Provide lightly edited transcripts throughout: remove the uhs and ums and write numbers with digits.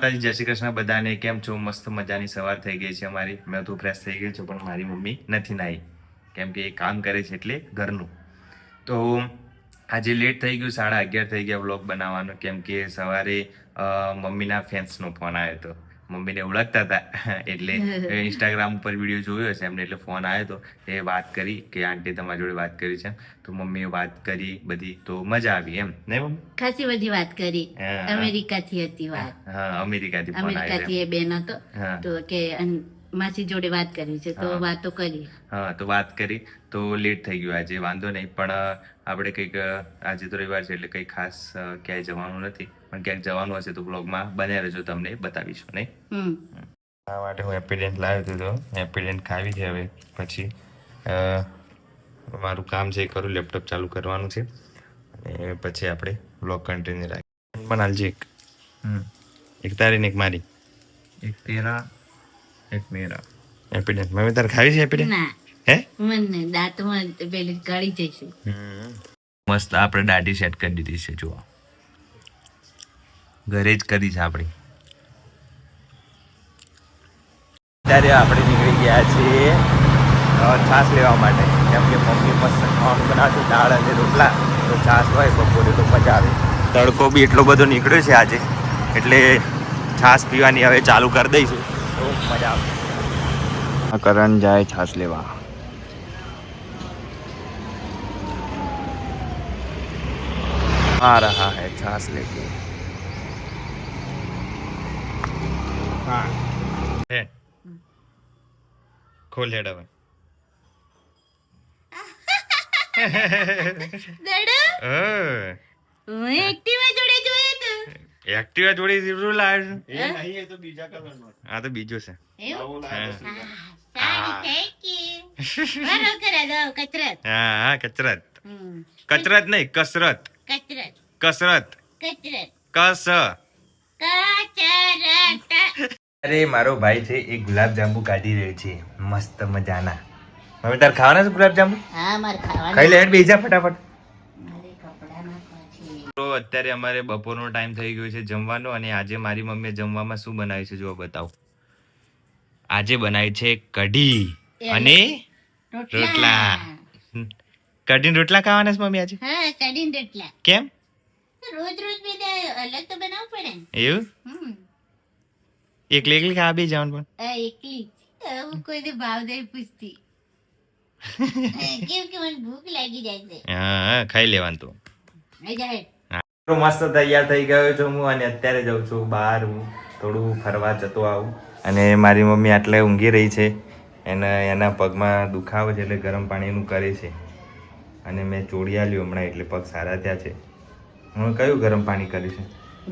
માતાજી, જય શ્રી કૃષ્ણ બધાને. કેમ છો? મસ્ત મજાની સવાર થઈ ગઈ છે અમારી. મેં તો ફ્રેશ થઈ ગઈ છું, પણ મારી મમ્મી નથી નાહી, કેમ કે એ કામ કરે છે એટલે ઘરનું. તો આજે લેટ થઈ ગયું, 11:30 થઈ ગયા વ્લોગ બનાવવાનો, કેમ કે સવારે મમ્મીના ફેન્સનો ફોન આવ્યો હતો. મમ્મીને ઓળખતા હતા એટલે ઇન્સ્ટાગ્રામ ઉપર વિડીયો જોયો છે એમને, એટલે ફોન આવ્યો હતો. એ વાત કરી કે આંટી તમારી જોડે વાત કરી છે, તો મમ્મીએ વાત કરી બધી, તો મજા આવી એમ. નહીં મમ્મી? ખાસી બધી વાત કરી. અમેરિકાથી હતી વાત. હા, અમેરિકાથી ફોન આવ્યો. અમેરિકાથી એ બેન હતો તો કે માસી જોડે વાત કરી છે, તો વાતો કરી. હા, તો વાત કરી, તો લેટ થઈ ગયું આજે, વાંધો નહીં. પણ આપણે કંઈક આજે તો રવિવાર છે એટલે કંઈ ખાસ ક્યાંય જવાનું નથી, પણ ક્યાંક જવાનું હશે તો બ્લોગમાં બન્યા રહેજો, તમને બતાવીશું. નહીં? આ માટે હું હેપીડેન્ટ લાવ્યો હતો, તો હેપીડેન્ટ ખાવી છે. હવે પછી મારું કામ છે એ કરું, લેપટોપ ચાલુ કરવાનું છે, અને પછી આપણે બ્લોગ કન્ટિન્યુ રાખીએ. પણ હાલજી એક તારી ને એક મારી, એક તેરા એક મેરા હેપીડેન્ટ. મમ્મી તારે ખાવી છે હેપીડેન્ટ? ના, હે મને દાંતમાં પેલી ગળી જશે. મસ્ત આપણે દાઢી સેટ કરી દીધી છે, જુઓ, ઘરે જ કરી છે આપણી. ત્યારે આપણે નીકળી ગયા છીએ છાશ લેવા માટે, કેમ કે મમ્મી મસ્ત ખાવાનું બનાવતી, દાળ અને રોટલા, તો છાશ હોય બપોરે તો મજા આવે. તડકો બી એટલો બધો નીકળ્યો છે આજે, એટલે છાશ પીવાની હવે ચાલુ કરી દઈશું તો મજા આવે. કરણ જાય છાશ લેવા. आ रहा है छाछ लेके. हाँ खोल हेड હવે. દડો હું એક્ટિવા જોડે જોયો તો. એક્ટિવા જોડે જરૂર લાવ્યો છે. એ નહીં, એ તો બીજા કલરનો. આ તો બીજો છે. એવું? સારી થઈ ગઈ. મારો કરા દો કચરત. હા, કચરત. કચરત નહીં, કસરત. કચરત. કસરત. કચરત. કસ. કચરત. અરે મારો ભાઈ છે એ ગુલાબજાંબુ કાઢી રહ્યો છે, મસ્ત મજાના. હવે તાર ખાવાના છે ગુલાબજાંબુ? હા, માર ખાવાનું. ખાઈ લે, હેડ બેસી જા ફટાફટ. મારે કપડા નાખવા છે. તો અત્યારે અમારે બપોરનો ટાઈમ થઈ ગયો છે જમવાનો, અને આજે મારી મમ્મીએ જમવામાં શું બનાવ્યું છે જો બતાવો. આજે બનાવી છે કઢી અને રોટલા. કઢી રોટલા ખાવાના છે મમ્મી આજે? હા, કઢી રોટલા. કેમ? રોજ રોજ બે અલગ તો બનાવવું પડે ને. એવું? એકલી એકલી ખાવા બી જવાનું? પણ એકલી હું કોઈ ભાવ દઈ પૂછતી. કેમ કે મને ભૂખ લાગી જાય છે. હા, ખાઈ લેવાનું તો. મજા. મસ્ત તૈયાર થઈ ગયો છું હું, અને અત્યારે જાઉં છું બહાર, હું થોડું ફરવા જતો આવું. અને મારી મમ્મી આટલે ઊંઘી રહી છે, એના પગમાં દુખાવો છે એટલે ગરમ પાણીનું કરે છે, અને મેં ચોળિયા લ્યું હમણાં એટલે પગ સારા થયા છે. હું કયું ગરમ પાણી કર્યું છે?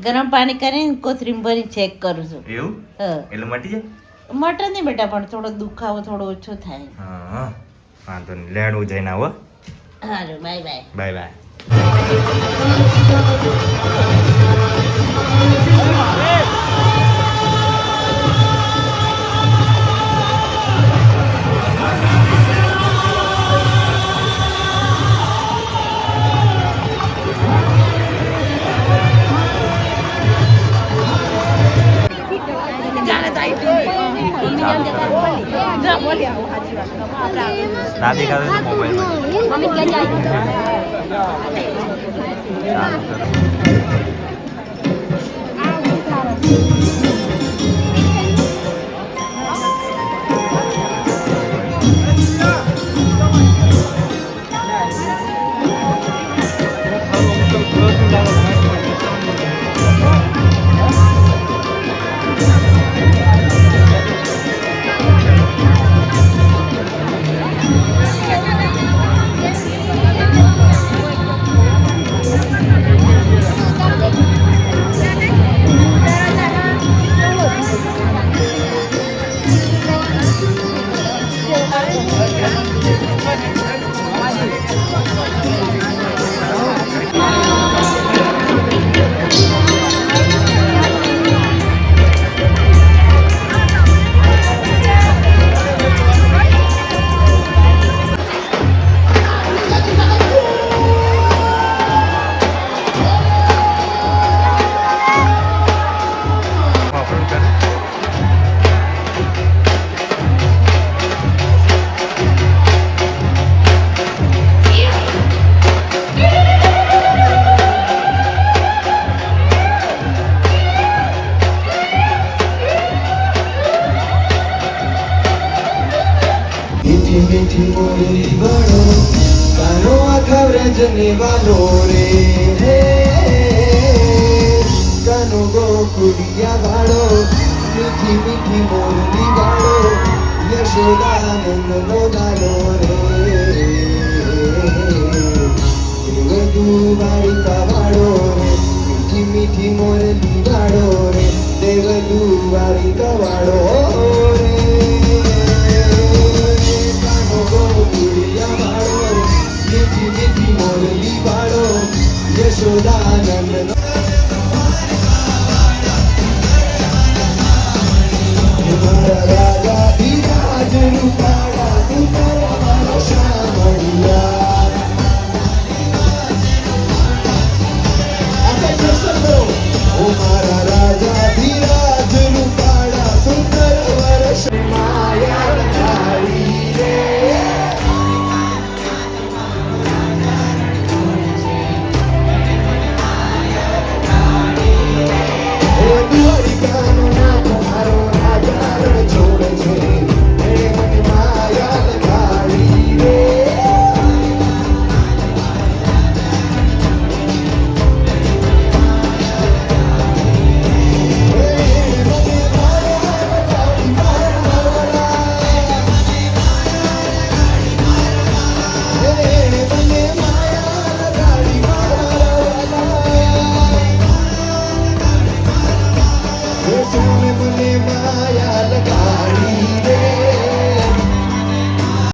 ગરમ પાણી કરીને કોથરીમ ભરી ચેક કરું છું. એવું? એટલે મટી જાય? મટે નહીં બેટા, પણ થોડો દુખાવો થોડો ઓછો થાય. હા, વાંધો નહીં, લેડું જઈને આવો. સારું, બાય બાય. Bye bye. દાદી ખાતે મોબાઈલ મીઠી મીઠી મોરલી વાળો કાનો આખા વ્રજને વાલો રે હે કાનો ગોકુળિયા વાળો મીઠી મીઠી મોરલી વાળો યશોદાનંદ નો લાલો રે દેવદુ વાળિકા વાળો રે મીઠી મીઠી મોરલી વાળો રે દેવદુ વાળિકા વાળો રે કાનો ગોકુળિયા વાળો મીઠી મીઠી મોરલી વાળો યશોદાનંદ નો રાજા વિરાજ રૂપાળા